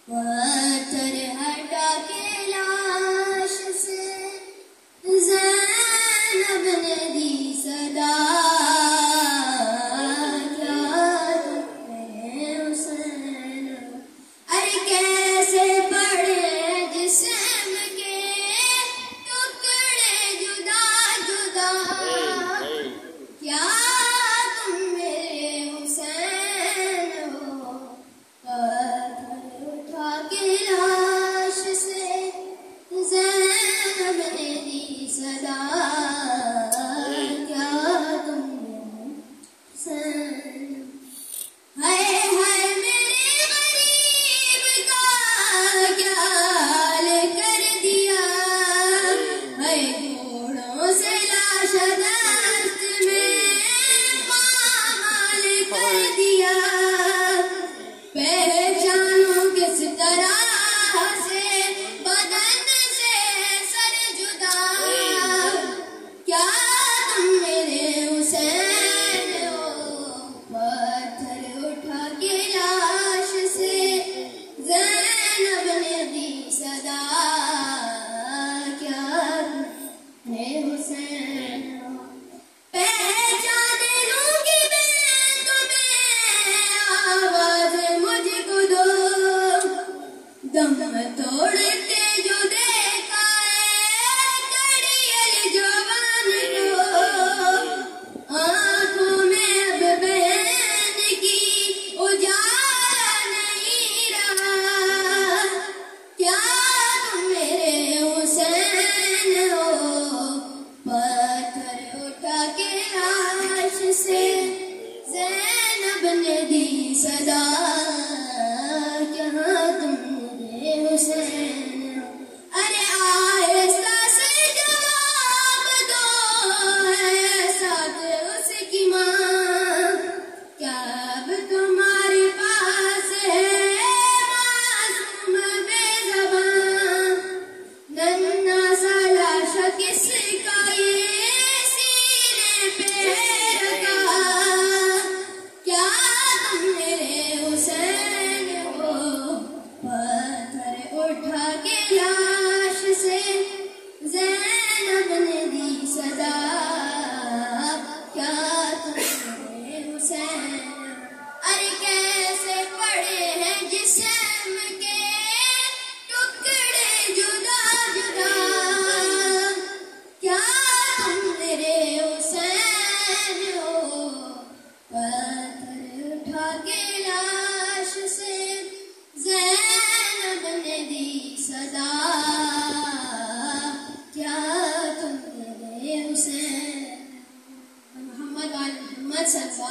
پتھر ہٹا کے لاش سے زینب نے دی صدا، کیا تم میرے حسین ہو؟ ارے کیسے پڑے جسم کے ٹکڑے جدا جدا، کیا تم میرے حسین ہو؟ پتھر اٹھا کے لاش سے زینب نے دی صدا، کیا تم میرے حسین ہو؟ ہائے ہائے میرے غریب کا کیا حال کر دیا، ہائے گھوڑوں سے لاش دست میں پامال کر دیا، پہچانوں کس طرح سے بدن سے سر جدا، کیا تم میرے حسین ہو؟ پتھر اٹھا کے لاش سے زینب نے دی صدا، کیا تم میرے حسین ہو؟ پہچان لوں گی میں تمہیں، آواز مجھ کو دو، دم توڑتے جو دیکھا ہے کڑیل جوان کو، آنکھوں میں اب بہن کی اجالا نہیں رہا، کیا تم میرے حسین ہو؟ پتھر اٹھا کے لاش سے زینب نے دی صدا، کیا تم میرے حسین ہو؟ ارے آہستہ سے جواب دو، ہے ساتھ اس کی ماں، کیا اب تمہارے پاس ہے معصوم بے زبان، ننھا سا لاشا کس کا یہ سینے پہ رکھا، کیا تم میرے حسین ہو؟ پتھر اٹھا کے لاش سے زینب نے دی صدا، کیا تم میرے حسین ہو؟ ارے کیسے پڑے ہیں جسم کے ٹکڑے جدا جدا، کیا تم میرے حسین ہو؟ پتھر اٹھا کے لاش سے زینب نے دی صدا، کیا تم میرے حسین؟ محمد آل محمد صلی اللہ